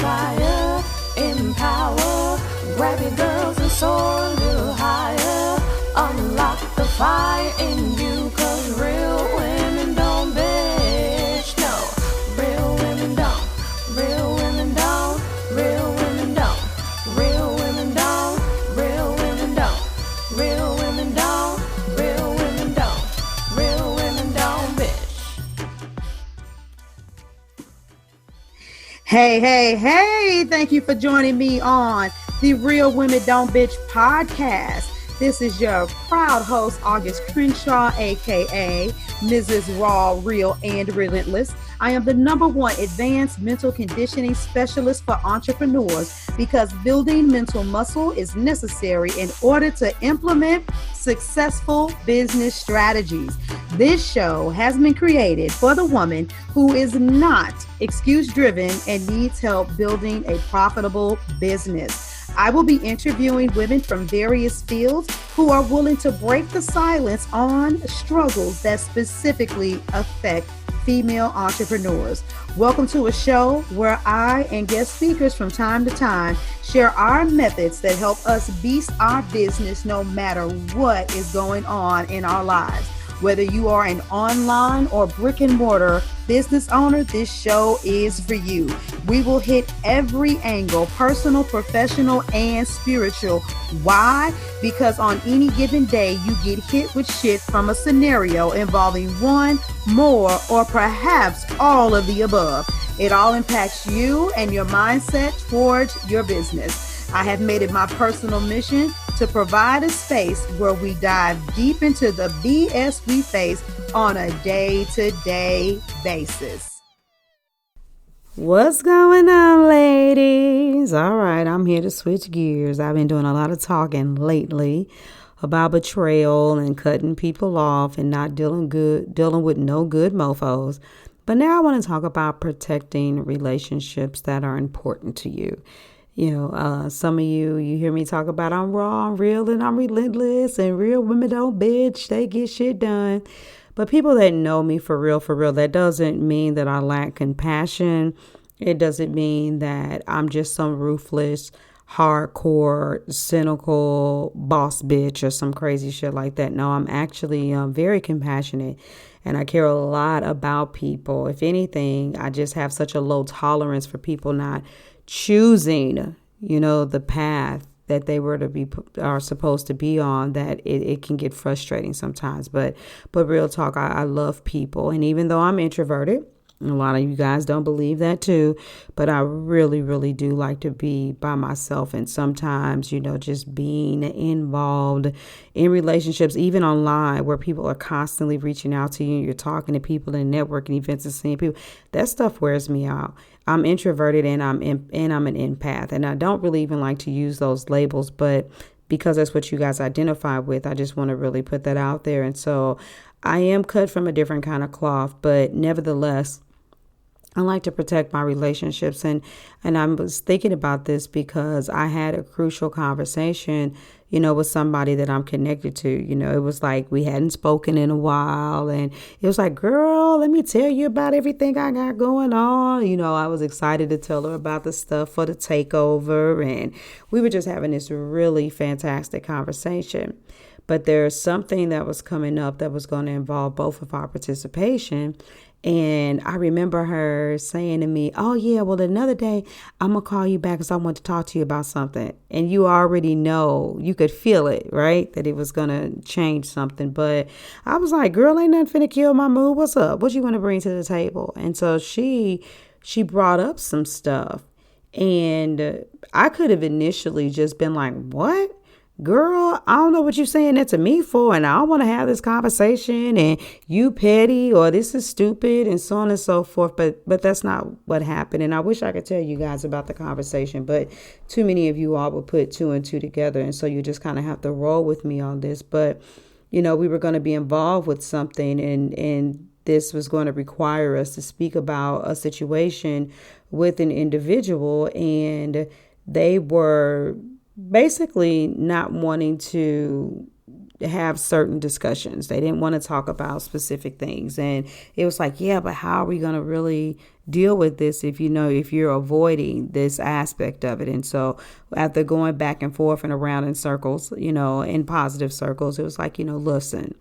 inspire, empower. Grab your girls and soar a little higher. Unlock the fire in you, 'cause real women don't bitch. No, real women don't. Real women don't. Real women don't. Real women don't. Real women don't. Real women don't. Real women don't. Real women don't bitch. Hey, thank you for joining me on the Real Women Don't Bitch podcast. This is your proud host, August Crenshaw, aka Mrs. Raw, Real, and Relentless. I am the #1 advanced mental conditioning specialist for entrepreneurs because building mental muscle is necessary in order to implement successful business strategies. This show has been created for the woman who is not excuse-driven and needs help building a profitable business. I will be interviewing women from various fields who are willing to break the silence on struggles that specifically affect female entrepreneurs. Welcome to a show where I and guest speakers from time to time share our methods that help us beast our business no matter what is going on in our lives. Whether you are an online or brick and mortar business owner, this show is for you. We will hit every angle, personal, professional, and spiritual. Why? Because on any given day, you get hit with shit from a scenario involving one, more, or perhaps all of the above. It all impacts you and your mindset towards your business. I have made it my personal mission to provide a space where we dive deep into the BS we face on a day-to-day basis. What's going on, ladies? All right, I'm here to switch gears. I've been doing a lot of talking lately about betrayal and cutting people off and not dealing with no good mofos. But now I want to talk about protecting relationships that are important to you. Some of you hear me talk about I'm raw, I'm real, and I'm relentless, and real women don't bitch, they get shit done. But people that know me for real, that doesn't mean that I lack compassion. It doesn't mean that I'm just some ruthless, hardcore, cynical boss bitch or some crazy shit like that. No, I'm actually very compassionate. And I care a lot about people. If anything, I just have such a low tolerance for people not choosing, the path that they are supposed to be on, that it can get frustrating sometimes. But real talk, I love people. And even though I'm introverted, a lot of you guys don't believe that too, but I really, really do like to be by myself. And sometimes, just being involved in relationships, even online, where people are constantly reaching out to you, and you're talking to people and networking events and seeing people, that stuff wears me out. I'm introverted and I'm an empath, and I don't really even like to use those labels, but because that's what you guys identify with, I just want to really put that out there. And so I am cut from a different kind of cloth, but nevertheless, I like to protect my relationships. And I was thinking about this because I had a crucial conversation, with somebody that I'm connected to. It was like we hadn't spoken in a while. And it was like, girl, let me tell you about everything I got going on. I was excited to tell her about the stuff for the takeover. And we were just having this really fantastic conversation. But there's something that was coming up that was going to involve both of our participation. And I remember her saying to me, oh, yeah, well, another day I'm going to call you back because I want to talk to you about something. And you already know, you could feel it, right? That it was going to change something. But I was like, girl, ain't nothing finna kill my mood. What's up? What you want to bring to the table? And so she brought up some stuff. And I could have initially just been like, what? Girl, I don't know what you're saying that to me for, and I don't want to have this conversation, and you petty, or this is stupid, and so on and so forth. But that's not what happened. And I wish I could tell you guys about the conversation, but too many of you all will put two and two together. And so you just kind of have to roll with me on this. But, we were going to be involved with something, and this was going to require us to speak about a situation with an individual, and they were basically not wanting to have certain discussions. They didn't want to talk about specific things. And it was like, yeah, but how are we going to really deal with this if you're avoiding this aspect of it? And so after going back and forth and around in circles, in positive circles, it was like, listen,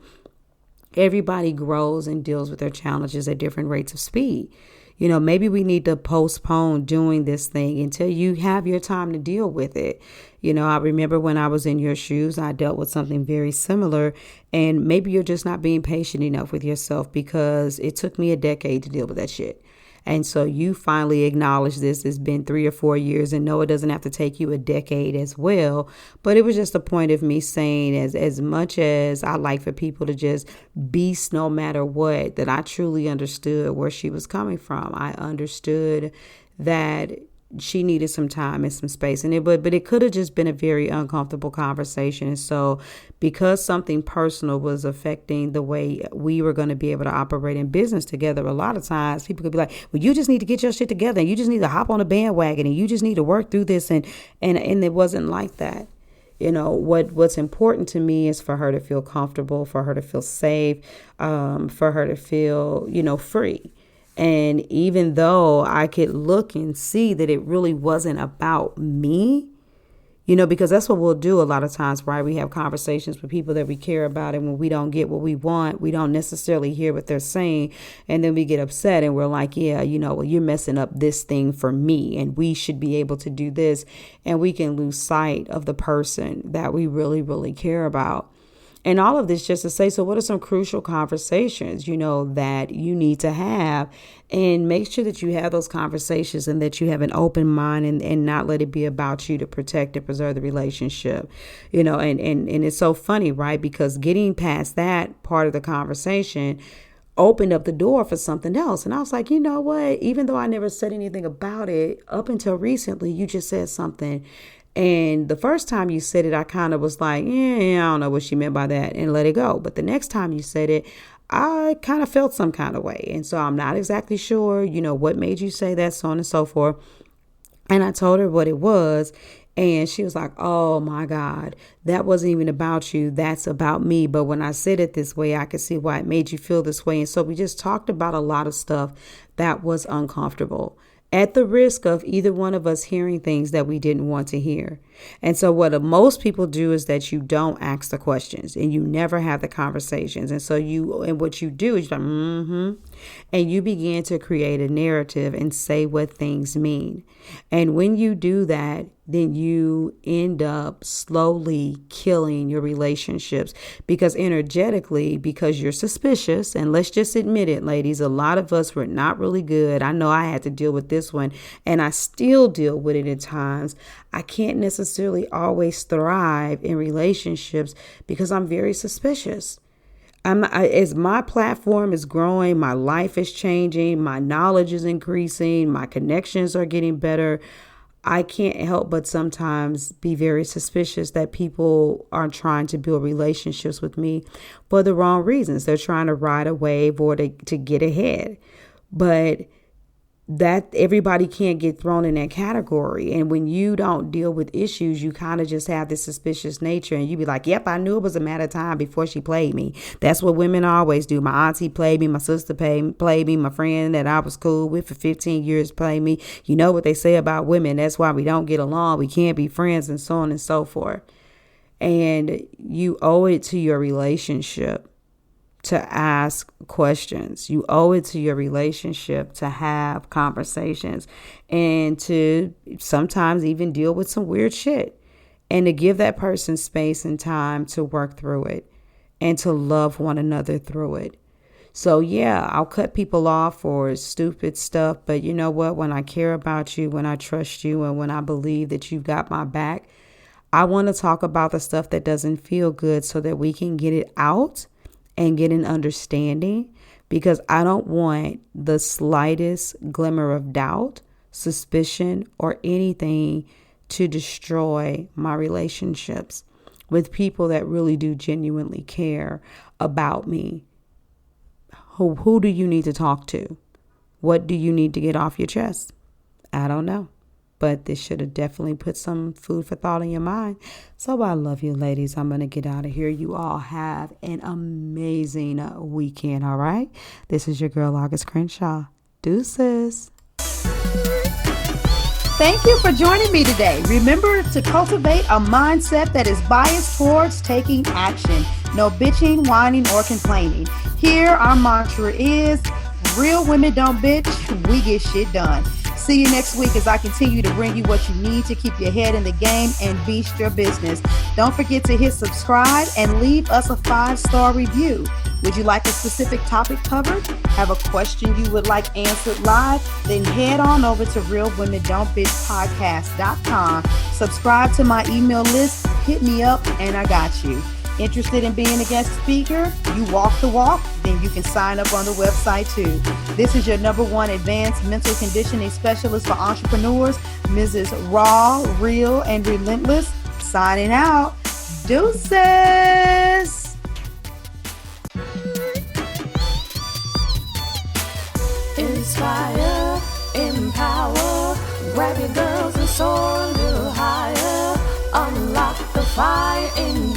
everybody grows and deals with their challenges at different rates of speed. Maybe we need to postpone doing this thing until you have your time to deal with it. I remember when I was in your shoes, I dealt with something very similar, and maybe you're just not being patient enough with yourself, because it took me a decade to deal with that shit. And so you finally acknowledge this. It's been 3 or 4 years, and no, it doesn't have to take you a decade as well. But it was just a point of me saying, as much as I like for people to just beast no matter what, that I truly understood where she was coming from. I understood that she needed some time and some space, but it could have just been a very uncomfortable conversation. And so because something personal was affecting the way we were going to be able to operate in business together, a lot of times people could be like, well, you just need to get your shit together, and you just need to hop on a bandwagon, and you just need to work through this. And it wasn't like that. What's important to me is for her to feel comfortable, for her to feel safe, for her to feel, free. And even though I could look and see that it really wasn't about me, because that's what we'll do a lot of times, right? We have conversations with people that we care about, and when we don't get what we want, we don't necessarily hear what they're saying. And then we get upset and we're like, yeah, well, you're messing up this thing for me, and we should be able to do this. And we can lose sight of the person that we really, really care about. And all of this just to say, so what are some crucial conversations, that you need to have, and make sure that you have those conversations and that you have an open mind, and not let it be about you to protect and preserve the relationship, and it's so funny, right? Because getting past that part of the conversation opened up the door for something else. And I was like, you know what, even though I never said anything about it up until recently, you just said something. And the first time you said it, I kind of was like, yeah, I don't know what she meant by that, and let it go. But the next time you said it, I kind of felt some kind of way. And so I'm not exactly sure, what made you say that, so on and so forth. And I told her what it was. And she was like, oh, my God, that wasn't even about you. That's about me. But when I said it this way, I could see why it made you feel this way. And so we just talked about a lot of stuff that was uncomfortable, at the risk of either one of us hearing things that we didn't want to hear. And so what most people do is that you don't ask the questions, and you never have the conversations. And so what you do is you're like, and you begin to create a narrative and say what things mean. And when you do that, then you end up slowly killing your relationships, because energetically, because you're suspicious. And let's just admit it, ladies, a lot of us were not really good. I know I had to deal with this one, and I still deal with it at times. I can't necessarily always thrive in relationships because I'm very suspicious. As my platform is growing, my life is changing, my knowledge is increasing, my connections are getting better, I can't help but sometimes be very suspicious that people are trying to build relationships with me for the wrong reasons. They're trying to ride a wave or to get ahead. But that everybody can't get thrown in that category. And when you don't deal with issues, you kind of just have this suspicious nature, and you be like, yep, I knew it was a matter of time before she played me. That's what women always do. My auntie played me, my sister played me, my friend that I was cool with for 15 years played me. You know what they say about women. That's why we don't get along. We can't be friends, and so on and so forth. And you owe it to your relationship to ask questions. You owe it to your relationship to have conversations, and to sometimes even deal with some weird shit, and to give that person space and time to work through it, and to love one another through it. So yeah, I'll cut people off for stupid stuff, but you know what? When I care about you, when I trust you, and when I believe that you've got my back, I want to talk about the stuff that doesn't feel good so that we can get it out and get an understanding, because I don't want the slightest glimmer of doubt, suspicion, or anything to destroy my relationships with people that really do genuinely care about me. Who do you need to talk to? What do you need to get off your chest? I don't know. but this should have definitely put some food for thought in your mind. So I love you, ladies. I'm going to get out of here. You all have an amazing weekend, all right? This is your girl, August Crenshaw. Deuces. Thank you for joining me today. Remember to cultivate a mindset that is biased towards taking action. No bitching, whining, or complaining. Here, our mantra is, real women don't bitch, we get shit done. See you next week as I continue to bring you what you need to keep your head in the game and beast your business. Don't forget to hit subscribe and leave us a 5-star review. Would you like a specific topic covered? Have a question you would like answered live? Then head on over to realwomendon'tbitchpodcast.com. Subscribe to my email list, hit me up, and I got you. Interested in being a guest speaker? You walk the walk? Then you can sign up on the website too. This is your #1 advanced mental conditioning specialist for entrepreneurs, Mrs. Raw, Real, and Relentless. Signing out. Deuces! Inspire, empower, grab your girls and soar a little higher. Unlock the fire in